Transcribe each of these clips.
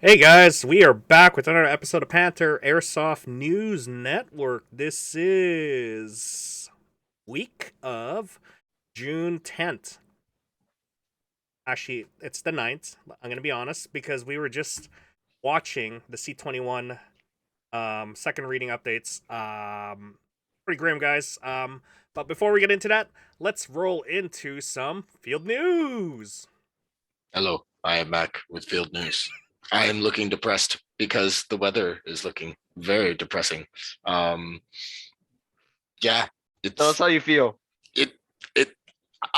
Hey guys, we are back with another episode of Panther Airsoft News Network. This is week of June 10th. Actually, it's the 9th. I'm going to be honest because we were just watching the C21 second reading updates. Pretty grim, guys. But before we get into that, let's roll into some field news. Hello, I am Mac with Field News. I am looking depressed because the weather is looking very depressing. Um, yeah, Tell us it's how you feel. it it.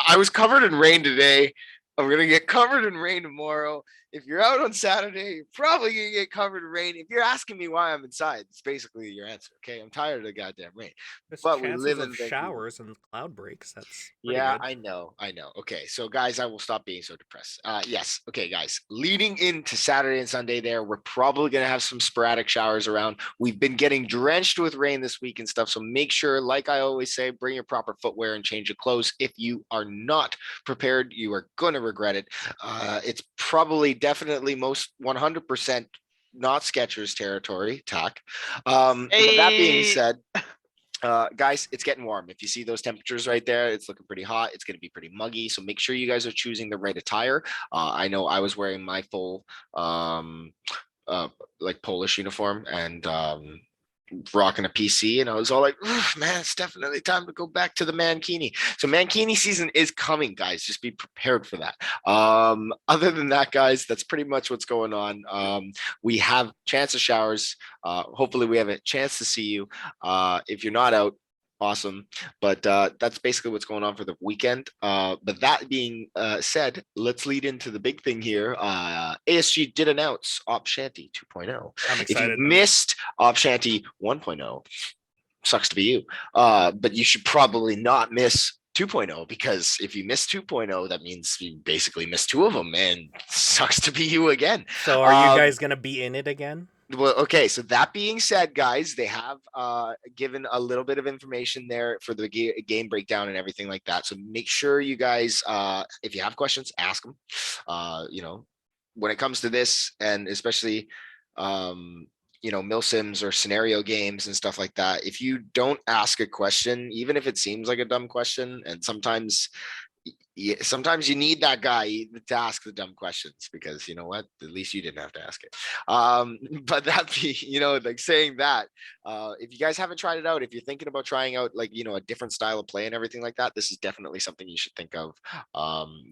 I was covered in rain today. I'm gonna get covered in rain tomorrow. If you're out on Saturday, you're probably gonna get covered in rain. If you're asking me why I'm inside, it's basically your answer. Okay, I'm tired of the goddamn rain. There's But we chances live of in Vancouver. showers and cloud breaks. That's pretty Yeah, good. I know. Okay, so guys, I will stop being so depressed. Yes, okay, guys. Leading into Saturday and Sunday, we're probably gonna have some sporadic showers around. We've been getting drenched with rain this week and stuff, so make sure, like I always say, bring your proper footwear and change your clothes. If you are not prepared, you are gonna regret it. It's probably definitely most 100% not Skechers territory. Tack. But that being Hey, said, guys, it's getting warm. If you see those temperatures right there, it's looking pretty hot. It's going to be pretty muggy. So make sure you guys are choosing the right attire. I know I was wearing my full, um, like Polish uniform and rocking a PC, and I was all like, man, it's definitely time to go back to the mankini. So mankini season is coming, guys. Just be prepared for that. Other than that, guys, that's pretty much what's going on. We have chance of showers. Hopefully, we have a chance to see you. If you're not out, awesome. But that's basically what's going on for the weekend. But that being said, let's lead into the big thing here. ASG did announce Op Shanty 2.0. I'm If you excited. missed Op Shanty 1.0, sucks to be you. But you should probably not miss 2.0, because if you miss 2.0, that means you basically missed two of them, and sucks to be you again. So, are you guys gonna be in it again? Well, okay, so that being said, guys, they have given a little bit of information there for the game breakdown and everything like that. So make sure you guys, if you have questions, ask them. You know, when it comes to this, and especially, um, milsims or scenario games and stuff like that, if you don't ask a question, even if it seems like a dumb question, and sometimes you need that guy to ask the dumb questions, because you know what, at least you didn't have to ask it. But that be, like saying that, if you guys haven't tried it out, if you're thinking about trying out, like, a different style of play and everything like that, this is definitely something you should think of.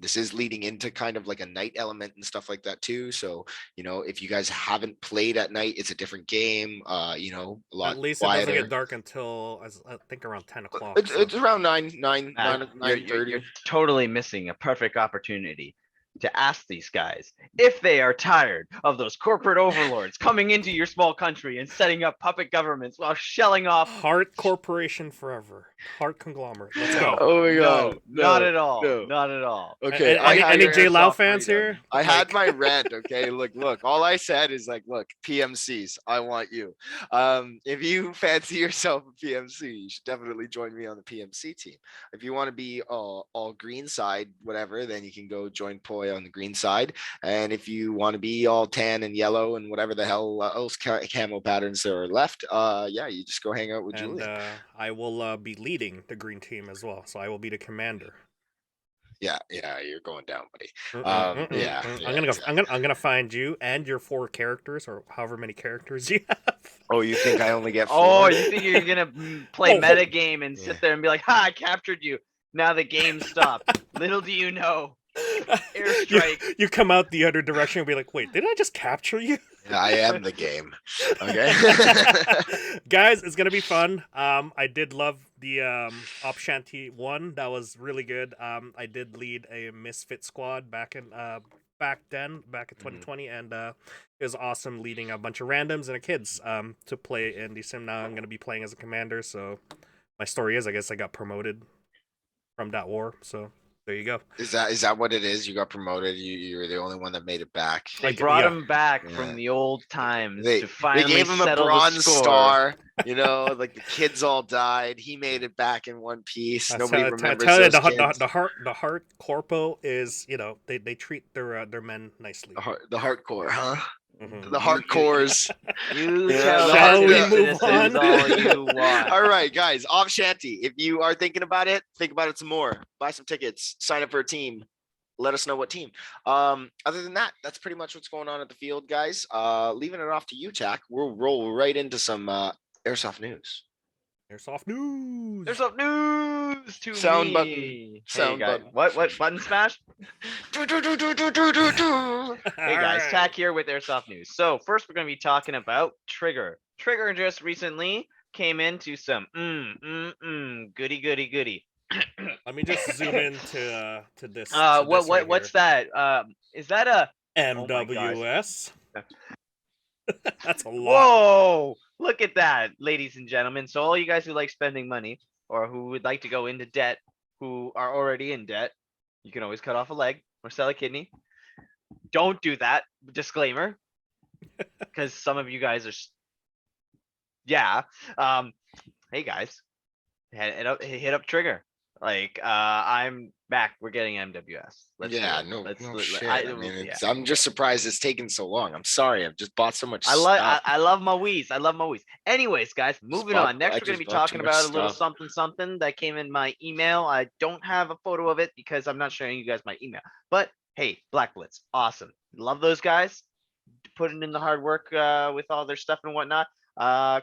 This is leading into kind of like a night element and stuff like that too, so if you guys haven't played at night, it's a different game, a At lot least it doesn't get quieter. dark until I think around 10 o'clock. It's around 9 9 Mac, 9 you're, 9 you're 30. you're totally missing a perfect opportunity to ask these guys if they are tired of those corporate overlords coming into your small country and setting up puppet governments while shelling off. Heart Corporation forever. Heart conglomerate. Let's go. Oh my No, god, not no, at all. no. Not at all. Okay, Any, had any Your J Lao airsoft fans freedom. here? I had my rant. Okay, look. All I said is like, look, PMCs. I want you. If you fancy yourself a PMC, you should definitely join me on the PMC team. If you want to be all green side, whatever, then you can go join Poi on the green side. And if you want to be all tan and yellow and whatever the hell else camo patterns there are left, yeah, you just go hang out with And Julian. I will be leading the green team as well, so I will be the commander. Yeah, you're going down, buddy. Yeah, I'm gonna go. exactly. I'm gonna find you and your 4 characters, or however many characters you have. Oh, you think I only get Oh, four? you think you're gonna play Oh, metagame and Yeah. sit there and be like, "Ha! I captured you." Now the game stopped. Little do you know, airstrike. you come out the other direction and be like, wait, did I just capture you? Yeah, I am the game. Okay. Guys, it's gonna be fun. I did love the Op Shanty one. That was really good. I did lead a Misfit squad back in back then, back in 2020, and it was awesome leading a bunch of randoms and kids to play in the sim. Now I'm gonna be playing as a commander. So my story is, I guess I got promoted from that war. So there you go. Is that what it is? You got promoted. You were the only one that made it back. They Like, brought yeah. him back Yeah. from the old times They to they finally gave him a settle the bronze score. star. Like the kids all died. He made it back in one piece. Nobody remembers tell you those kids. the heart corpo is, they treat their men nicely. The hardcore, huh? Mhm. the hardcores. You Yeah, tell the Shall the we hard- move citizens on? all you want. All right, guys, off shanty. If you are thinking about it, think about it some more. Buy some tickets, sign up for a team. Let us know what team. Other than that, that's pretty much what's going on at the field, guys. Leaving it off to you, Tack. We'll roll right into some airsoft news. Airsoft news. There's some news to Sound me. button. Hey Sound guys, button. what button smash? Do, do, do, do, do, do, do, do. Hey guys, Tack here with Airsoft News. So first we're going to be talking about Trigger. Trigger just recently came into some goody goody goody. Let me just zoom in to this. To What this right what's here. that? Is that a Oh my gosh. MWS. That's a lot. Whoa! Look at that, ladies and gentlemen. So all you guys who like spending money or who would like to go into debt, who are already in debt, you can always cut off a leg or sell a kidney. Don't do that. Disclaimer. Because some of you guys are yeah. Hey guys. Hit up Trigger. Like I'm back. We're getting MWS. Let's do Yeah, it. no, Let's, no let- shit. I- I mean, yeah. I'm just surprised it's taken so long. I'm sorry. I've just bought so much I stuff. love my Wii's. I love my Wii's. Anyways, guys, moving on. Next, I we're gonna just be bought too talking much about a little stuff. something that came in my email. I don't have a photo of it because I'm not showing you guys my email. But hey, Black Blitz, awesome. Love those guys. Putting in the hard work with all their stuff and whatnot.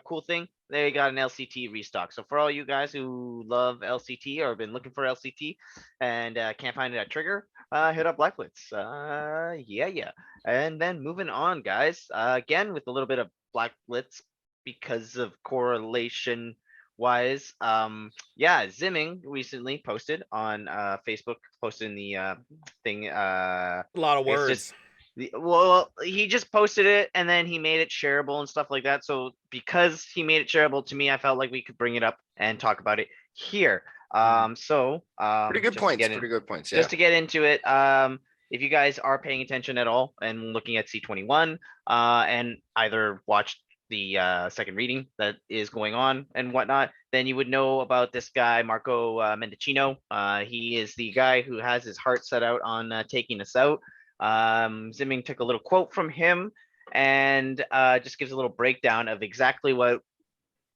Cool thing, they got an LCT restock. So for all you guys who love LCT or have been looking for LCT and can't find it at Trigger, hit up Black Blitz. Yeah. And then moving on, guys. Again with a little bit of Black Blitz because of correlation wise. Yeah, Zimming recently posted on Facebook, posted in the thing. A lot of It's words. just well, he just posted it and then he made it shareable and stuff like that. So because he made it shareable to me, I felt like we could bring it up and talk about it here. Pretty good just to points. get in- Pretty good points. Yeah. Just to get into it, if you guys are paying attention at all and looking at C21, and either watched the second reading that is going on and whatnot, then you would know about this guy, Marco Mendicino. He is the guy who has his heart set out on taking us out. Zimming took a little quote from him and just gives a little breakdown of exactly what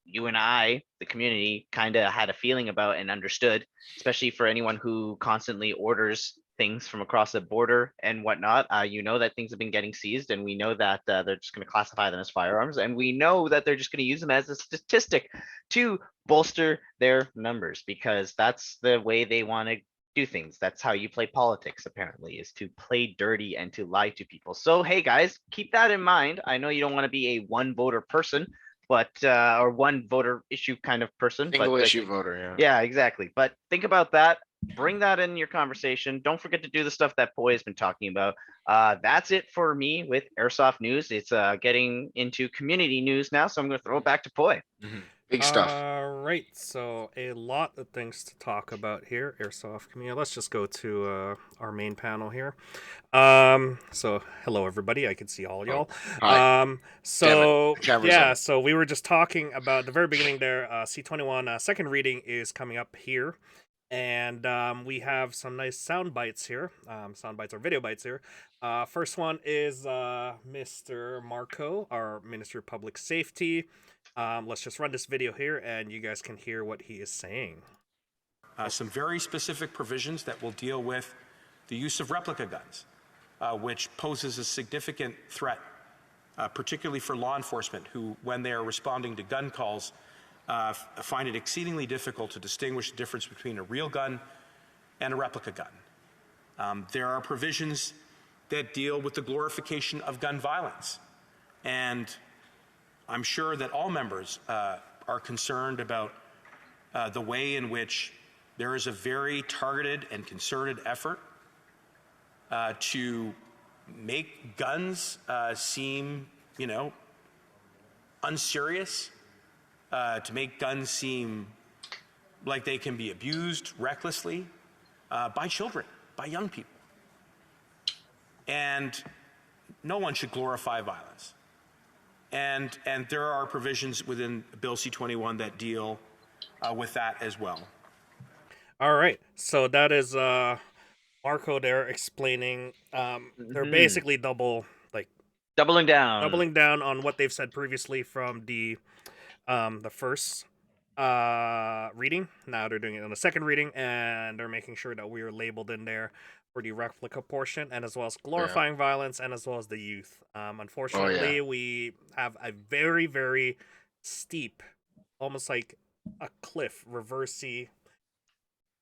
you and I, the community, kind of had a feeling about and understood, especially for anyone who constantly orders things from across the border and whatnot. You know that things have been getting seized, and we know that they're just going to classify them as firearms, and we know that they're just going to use them as a statistic to bolster their numbers because that's the way they want to do things. That's how you play politics, apparently, is to play dirty and to lie to people. So, hey guys, keep that in mind. I know you don't want to be a one voter person, but or one voter issue kind of person. Single but issue voter. Yeah. Yeah, exactly. But think about that. Bring that in your conversation. Don't forget to do the stuff that Poi has been talking about. That's it for me with Airsoft News. It's getting into community news now, so I'm going to throw it back to Poi. Big stuff. Right, so a lot of things to talk about here. Airsoft community. Let's just go to our main panel here. So hello everybody. I can see all y'all. Hi. So Camera's yeah, on. so we were just talking about the very beginning there. C21 second reading is coming up here. And we have some nice sound bites here. Sound bites or video bites here. First one is Mr. Marco, our Minister of Public Safety. Let's just run this video here and you guys can hear what he is saying. Some very specific provisions that will deal with the use of replica guns, which poses a significant threat, particularly for law enforcement who, when they are responding to gun calls, find it exceedingly difficult to distinguish the difference between a real gun and a replica gun. There are provisions that deal with the glorification of gun violence. And I'm sure that all members are concerned about the way in which there is a very targeted and concerted effort to make guns seem, unserious, to make guns seem like they can be abused recklessly by children, by young people. And no one should glorify violence. And there are provisions within Bill C-21 that deal with that as well. All right, so that is Marco there explaining. They're basically double, like Doubling down. doubling down on what they've said previously from the first reading. Now they're doing it on the second reading, and they're making sure that we are labeled in there for the replica portion, and as well as glorifying violence, and as well as the youth. Unfortunately, we have a very, very steep, almost like a cliff, reversey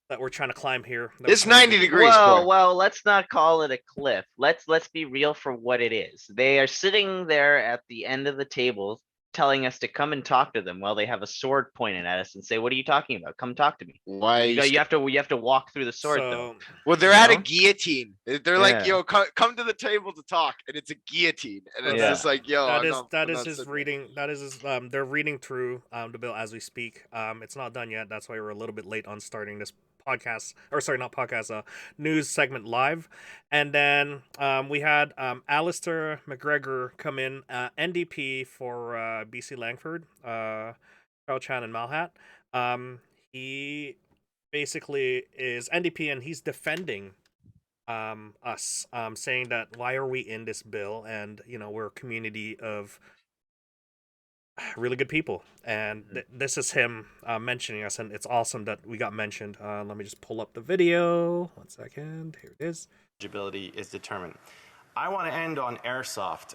that we're trying to climb here. It's 90 degrees. Well, let's not call it a cliff. Let's be real for what it is. They are sitting there at the end of the table telling us to come and talk to them while they have a sword pointed at us and say, "What are you talking about? Come talk to me." Why? You have to walk through the sword though. Well, they're at a guillotine. They're like, Yeah. "Yo, come to the table to talk," and it's a guillotine, and it's Yeah. just like, "Yo, that is his reading. That is his. They're reading through the bill as we speak. It's not done yet. That's why we're a little bit late on starting this podcast, or sorry, not podcast, news segment live. And then we had Alistair McGregor come in, NDP for BC Langford, Chan and Malhat. He basically is NDP, and he's defending us, saying that why are we in this bill, and we're a community of really good people, and this is him mentioning us, and it's awesome that we got mentioned. Let me just pull up the video. 1 second. Here it is. Eligibility is determined. I want to end on Airsoft.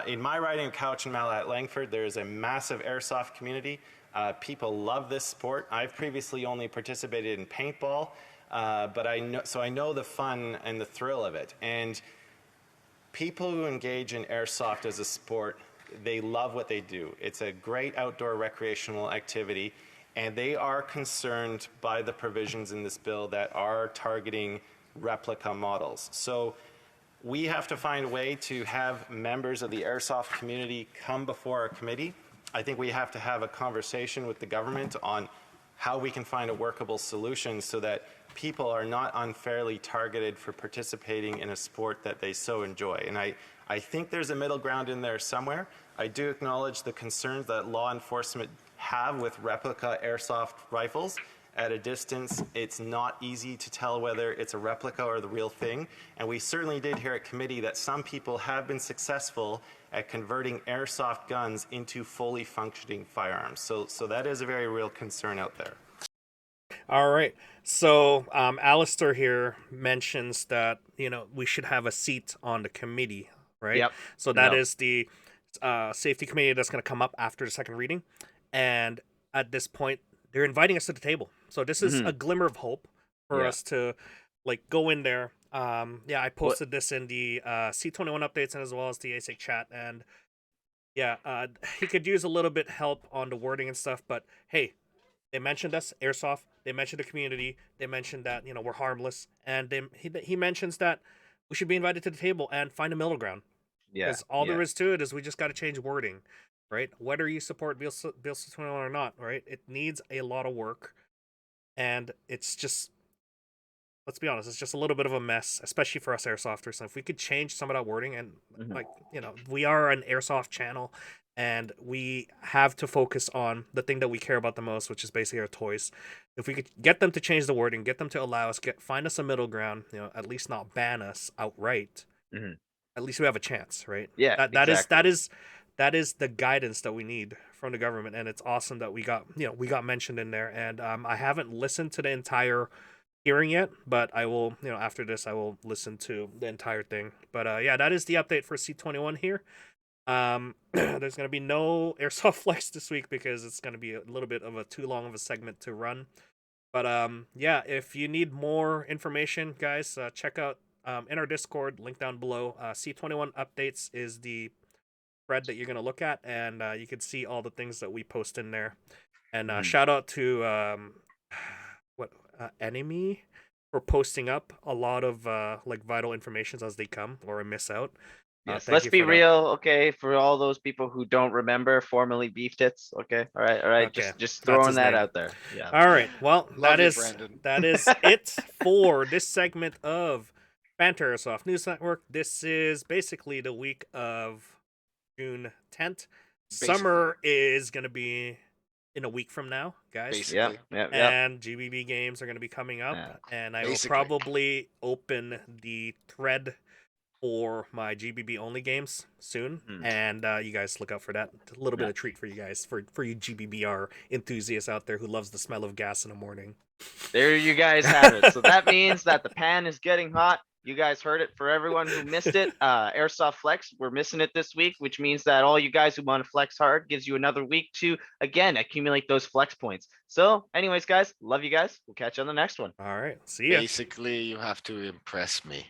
In my riding of Couch and Mallet at Langford, there's a massive Airsoft community. People love this sport. I've previously only participated in paintball, but I know the fun and the thrill of it. And people who engage in Airsoft as a sport, they love what they do. It's a great outdoor recreational activity, and they are concerned by the provisions in this bill that are targeting replica models. So we have to find a way to have members of the Airsoft community come before our committee. I think we have to have a conversation with the government on how we can find a workable solution so that people are not unfairly targeted for participating in a sport that they so enjoy. And I think there's a middle ground in there somewhere. I do acknowledge the concerns that law enforcement have with replica airsoft rifles. At a distance, it's not easy to tell whether it's a replica or the real thing. And we certainly did hear at committee that some people have been successful at converting airsoft guns into fully functioning firearms. So that is a very real concern out there. All right. So Alistair here mentions that we should have a seat on the committee, right? Yep. So that is the safety committee that's going to come up after the second reading, and at this point, they're inviting us to the table. So this is a glimmer of hope for us to go in there. I posted this in the C21 updates and as well as the ASIC chat, and he could use a little bit help on the wording and stuff. But hey, they mentioned us, Airsoft. They mentioned the community. They mentioned that we're harmless, and he mentions that we should be invited to the table and find a middle ground. Because all there is to it is we just got to change wording, right? Whether you support Bill C21 or not, right? It needs a lot of work, and it's just, let's be honest, it's just a little bit of a mess, especially for us Airsofters. And if we could change some of that wording, and we are an Airsoft channel, and we have to focus on the thing that we care about the most, which is basically our toys. If we could get them to change the wording, get them to allow us, find us a middle ground, at least not ban us outright. Mm-hmm. At least we have a chance, right? Yeah, that is the guidance that we need from the government, and it's awesome that we got mentioned in there. And I haven't listened to the entire hearing yet, but I will, after this, I will listen to the entire thing. But that is the update for C21 here. There's gonna be no Airsoft Flex this week because it's gonna be a little bit of a too long of a segment to run. But if you need more information, guys, check out in our Discord, link down below. C21 updates is the thread that you're going to look at, and you can see all the things that we post in there. And shout out to Enemy for posting up a lot of vital informations as they come or I miss out. Yes, let's be real, okay, for all those people who don't remember, formerly Beef Tits, okay? All right, Okay. just throwing that out there. Yeah. All right, well, that is Brandon. it for this segment of Panther Airsoft News Network. This is basically the week of June 10th. Summer is going to be in a week from now, guys. Basically. Yeah. And GBB games are going to be coming up, and I will probably open the thread for my GBB only games soon, Hmm. and you guys look out for that. A little bit Yeah. of treat for you guys, for you GBBR enthusiasts out there who loves the smell of gas in the morning. There you guys have it. So that means that the PANN is getting hot. You guys heard it. For everyone who missed it, Airsoft Flex, we're missing it this week, which means that all you guys who want to flex hard gives you another week to, again, accumulate those flex points. So anyways, guys, love you guys. We'll catch you on the next one. All right, see ya. Basically, you have to impress me.